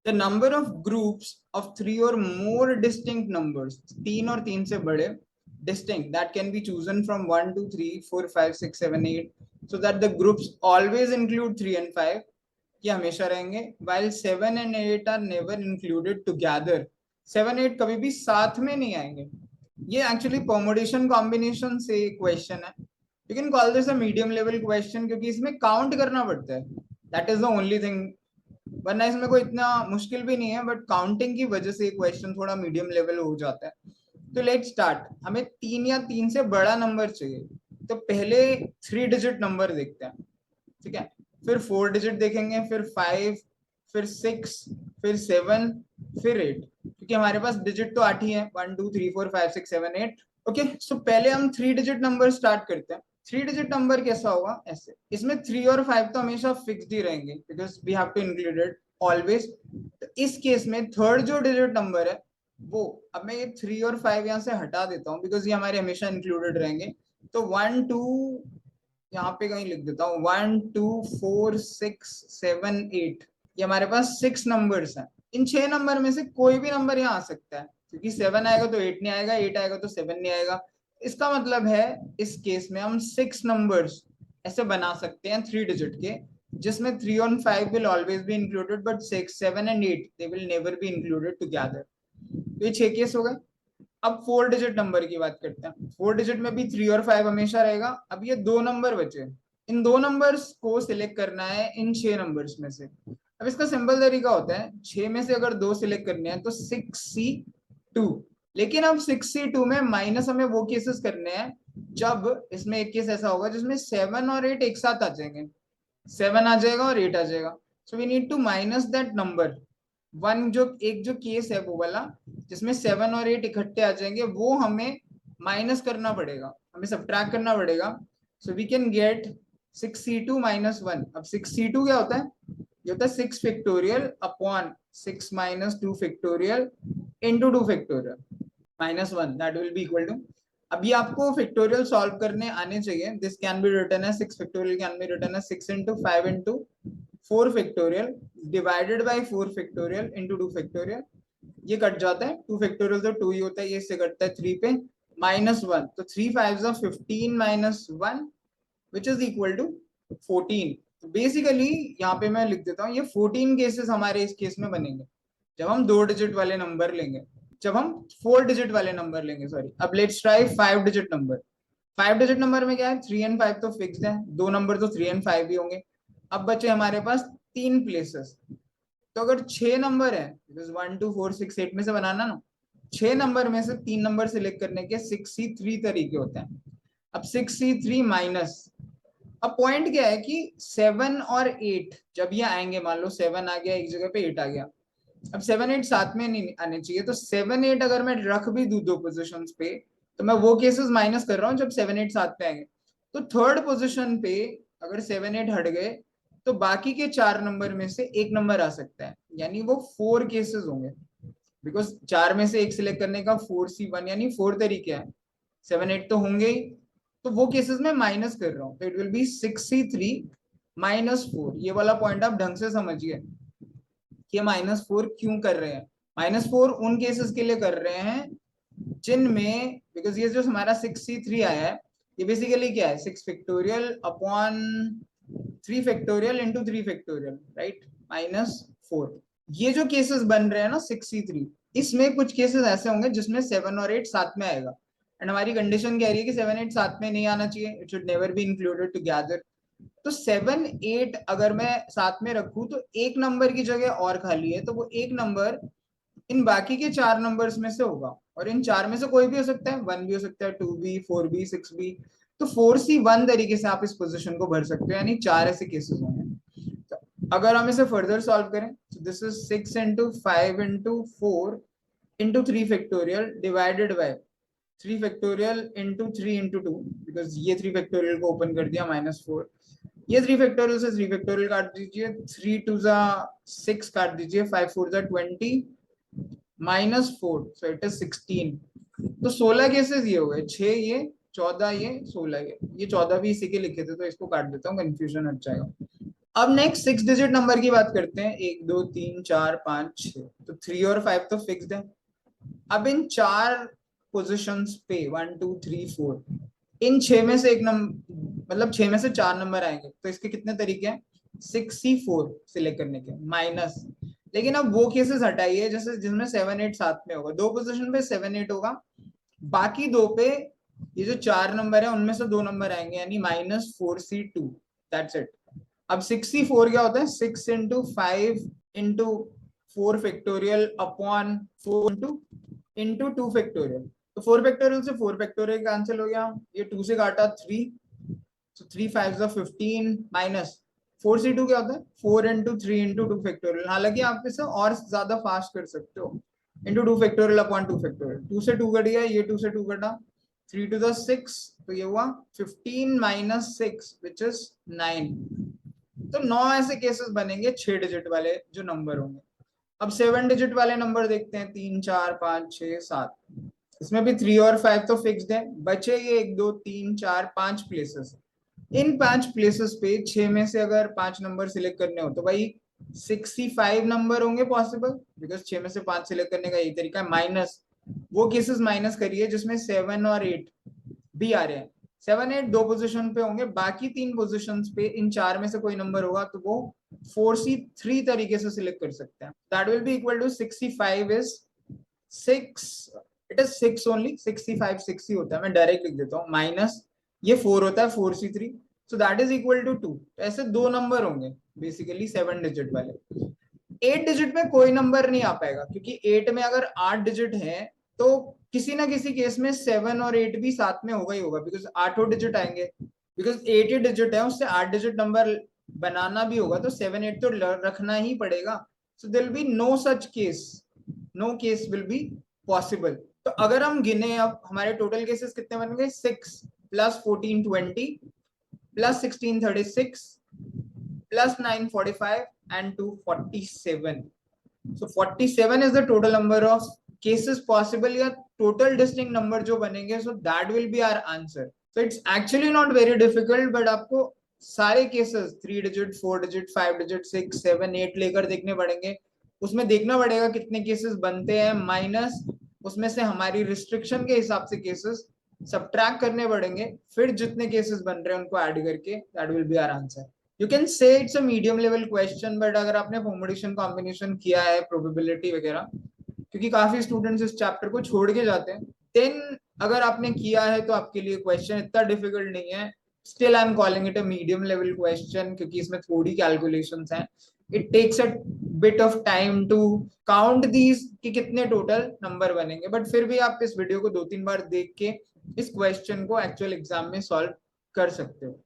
The number of groups of 3 or more distinct numbers, 3 और 3 से बड़े distinct, that can be chosen from 1 2 3 4 5 6 7 8, so that the groups always include 3 and 5, ये हमेशा रहेंगे, while 7 and 8 are never included together. 7 8 कभी भी साथ में नहीं आएंगे. ये एक्चुअली परमुटेशन कॉम्बिनेशन से क्वेश्चन है. You can call this a medium level question, क्योंकि इसमें काउंट करना पड़ता है. That is the only thing. वरना इसमें कोई इतना मुश्किल भी नहीं है, बट काउंटिंग की वजह से क्वेश्चन थोड़ा मीडियम लेवल हो जाता है. तो लेट स्टार्ट. हमें 3 या 3 से बड़ा नंबर चाहिए. तो पहले 3 डिजिट नंबर देखते हैं. ठीक है, फिर 4 डिजिट देखेंगे, फिर 5, फिर 6, फिर 7, फिर 8, क्योंकि हमारे पास डिजिट तो 8 ही है. 1 2 3 4 5 6 7 8. ओके, सो पहले हम 3 डिजिट नंबर स्टार्ट करते हैं. 3 डिजिट नंबर कैसा होगा? ऐसे. इसमें 3 और 5 तो हमेशा फिक्स्ड ही रहेंगे, because we have to include it always. तो इस केस में थर्ड जो डिजिट नंबर है वो, अब मैं ये 3 और 5 यहाँ से हटा देता हूँ, बिकॉज ये हमारे हमेशा इंक्लूडेड रहेंगे. तो 1 2 यहाँ पे कहीं लिख देता हूँ, 1 2 4 6 7 8, ये हमारे पास 6 नंबर्स हैं. इन 6 नंबर में से कोई भी नंबर यहाँ आ सकता है, क्योंकि 7 आएगा तो 8 नहीं आएगा, 8 आएगा तो 7 नहीं आएगा. इसका मतलब है इस केस में हम 6 नंबर्स ऐसे बना सकते हैं 3 डिजिट के, जिसमें 3 और 5 will always be included, but 6 7 and 8 they will never be included together. तो ये 6 केस हो गए. अब 4 डिजिट नंबर की बात करते हैं. 4 डिजिट में भी 3 और 5 हमेशा रहेगा. अब ये 2 नंबर बचे. इन 2 नंबर्स को सिलेक्ट करना है इन 6 नंबर्स में से. अब इसका सिंपल तरीका होता है, 6 में से अगर 2 सिलेक्ट करने हैं तो 6C2. लेकिन अब 6C2 में माइनस हमें वो केसेस करने हैं जब इसमें एक केस ऐसा होगा जिसमें 7 और 8 एक साथ आ जाएंगे. 7 आ जाएगा और 8 आ जाएगा. So we need to minus that number. एक जो केस है वो वाला जिसमें 7 और 8 इकट्ठे आ जाएंगे, वो हमें माइनस करना पड़ेगा, हमें सब्ट्रैक्ट करना पड़ेगा. So we can get 6C2 minus 1. अब 6C2 क्या होता है? ये होता है 6 factorial upon 6 minus 2 factorial into 2 factorial minus 1, that will be equal to. अब ये आपको फैक्टोरियल सॉल्व करने आने चाहिए. This can be written as 6 factorial can be written as 6 into 5 into 4 factorial divided by 4 factorial into 2 factorial. ये cut जाता है, 2 factorial तो 2 ही होता है, ये इससे कटता है 3 पे माइनस 1. तो 3 5s are 15 minus 1 which is equal to 14. तो बेसिकली यहाँ पे मैं लिख देता हूँ, ये 14 केसेस हमारे इस केस में बनेंगे जब हम 2 डिजिट वाले नंबर लेंगे, जब हम 4 डिजिट वाले नंबर लेंगे, सॉरी. अब let's try 5 digit number. 5 digit number में क्या है? 3 and 5 तो फिक्स्ड है, 2 नंबर तो 3 and 5 ही होंगे. अब बचे हमारे पास 3 प्लेसेस. तो अगर 6 नंबर है, 1 2 4 6 8 में से बनाना ना, 6 नंबर में से 3 नंबर सिलेक्ट करने के 6C3 तरीके होते हैं. अब 6C3 माइनस, अब पॉइंट क्या है कि 7 और 8 जब ये आएंगे, मान लो 7 आ गया एक जगह पे, 8 आ गया. अब 7 8 साथ में नहीं आने चाहिए. तो 7 8 अगर मैं रख भी दूं 2 पोजिशन पे, तो मैं वो केसेस माइनस कर रहा हूँ जब 7 8 साथ में आएंगे. तो थर्ड पोजिशन पे अगर 7 8 हट गए, तो बाकी के 4 नंबर में से एक नंबर आ सकता है, यानी वो 4 केसेस होंगे. बिकॉज 4 में से एक सिलेक्ट करने का 4C1 यानी 4 तरीके हैं, 7 8 तो होंगे ही. तो वो केसेस में माइनस कर रहा हूँ, तो it will be 6C3 minus 4. ये वाला पॉइंट आप ढंग से समझिए कि -4 क्यों कर रहे हैं. -4 उन केसेस के लिए कर रहे हैं जिनमें, बिकॉज ये जो हमारा 6C3 आया है, ये बेसिकली क्या है? 6 factorial upon 3 factorial into 3 factorial, right, -4. ये जो केसेस बन रहे हैं ना 6C3, इसमें कुछ केसेस ऐसे होंगे जिसमें 7 और 8 साथ में आएगा. एंड हमारी कंडीशन कह रही है कि 7 8 साथ में नहीं आना चाहिए, it should never be included together. तो 7 8 अगर मैं साथ में रखूं तो एक नंबर की जगह और खाली है, तो वो एक नंबर इन बाकी के 4 नंबर्स में से होगा. और इन 4 में से कोई भी हो सकता है, 1 भी हो सकता है, 2B 4B 6B. तो 4C1 तरीके से आप इस पोजीशन को भर सकते हो, यानी 4 ऐसे केसेस होंगे. तो अगर हम इसे फर्दर सॉल्व करें, तो this is 6 into 5 into 4 into 3 factorial divided bye 3 factorial into 3 into 2, because ये 3 फैक्टोरियल को ओपन कर दिया -4. ये 3 फैक्टोरियल से 3 फैक्टोरियल काट दीजिए, 3 2 जा 6 काट दीजिए, 5 4 जा 20 -4, सो इट इज 16. तो 16 केसेस ये हो गए, 6 ये, 14 ये, 16 ये 14 भी इसी के लिखे थे, तो इसको काट देता हूँ, कंफ्यूजन हट जाएगा. अब नेक्स्ट 6 डिजिट नंबर की बात करते हैं, 1 2 3 4 5 6, तो 3 और 5 तो फिक्स्ड है। अब इन 4 पोजिशंस पे 1 2 3 4, इन 6 में से एक नंबर, मतलब 6 में से 4 नंबर आएंगे, तो इसके कितने तरीके हैं? 64 सिलेक्ट करने के माइनस। लेकिन अब वो केसेस हटाइए जैसे जिसमें 7 8 साथ में होगा, 2 पोजिशन पे 7 8 होगा, बाकी 2 पे ये जो 4 नंबर है उनमें से 2 नंबर आएंगे, यानी -4C2, दैट्स इट। अब 64 क्या होता है? 6 × 5 × 4 फैक्टोरियल अपॉन 4 × 2 फैक्टोरियल। तो 4 फैक्टोरियल से 4 फैक्टोरियल कैंसिल हो गया, ये 2 से काटा 3, तो 3 5 15 माइनस 4C2 क्या होता है? 4 × 3 × 2 फैक्टोरियल। हालांकि आप इसे और ज्यादा फास्ट कर सकते हो, इंटू 2 फैक्टोरियल अपॉन 2 फैक्टोरियल। 2 से 2 कट गया, ये 2 से 2 कटा, 3 to the 6, तो ये हुआ 15 - 6 विच इज 9। तो 9 ऐसे केसेस बनेंगे 6 डिजिट वाले जो नंबर होंगे। अब 7 डिजिट वाले नंबर देखते हैं, 3 4 5 6 7। इसमें भी 3 और 5 तो फिक्स्ड है, बचे ये 1 2 3 4 5 प्लेसेस। इन 5 प्लेसेस पे 6 में से अगर 5 नंबर सिलेक्ट करने हो तो भाई 65 नंबर होंगे पॉसिबल, बिकॉज 6 में से 5 सिलेक्ट करने का यही तरीका है। माइनस वो केसेस माइनस करिए जिसमें 7 और 8 भी आ रहे हैं। 7 8 2 पोजिशन पे होंगे, बाकी 3 पोजिशन पे इन 4 में से कोई नंबर होगा तो वो 4C3 तरीके से सिलेक्ट कर सकते हैं। That will be equal to 65 is 6, it is 6 only, 65 6 ही होता है, मैं डायरेक्ट लिख देता हूँ, माइनस ये 4 होता है 4C3, so that is equal to 2। ऐसे 2 नंबर होंगे बेसिकली 7 डिजिट वाले। 8 डिजिट में कोई नंबर नहीं आ पाएगा, क्योंकि 8 में अगर 8 डिजिट है तो किसी ना किसी केस में 7 और 8 भी साथ में होगा ही होगा, बिकॉज 8 डिजिट आएंगे, बिकॉज 8 ही डिजिट है, उससे 8 डिजिट नंबर बनाना भी होगा तो 7 8 तो रखना ही पड़ेगा। So there will be no such case, no case will be possible. तो अगर हम गिने अब हमारे टोटल केसेस कितने बन गए? 6 + 14 20 + 16 36 + 9 45 and 2 47. So 47 is the total number of cases possible, या total distinct number जो बनेंगे, so that will be our answer. So it's actually not very difficult, but आपको सारे केसेस 3 डिजिट 4 डिजिट 5 डिजिट 6 7 8 लेकर देखने पड़ेंगे। उसमें देखना पड़ेगा कितने केसेस बनते हैं, माइनस उसमें से हमारी रिस्ट्रिक्शन के हिसाब से केसेस सब्ट्रैक्ट करने पड़ेंगे, फिर जितने केसेस बन रहे हैं उनको ऐड करके that will be our answer. You can say it's a medium level question, but अगर आपने परमुटेशन कॉम्बिनेशन किया है, प्रोबेबिलिटी वगैरह, क्योंकि काफी स्टूडेंट्स इस चैप्टर को छोड़ के जाते हैं, देन अगर आपने किया है तो आपके लिए क्वेश्चन इतना डिफिकल्ट नहीं है। Still I am calling it a medium level question, क्योंकि इसमें थोड़ी कैलकुलेशंस हैं। It takes a bit of time to count these कि कितने टोटल नंबर बनेंगे, बट फिर भी आप इस वीडियो को 2 3 बार देख के इस क्वेश्चन को एक्चुअल एग्जाम में सॉल्व कर सकते हो।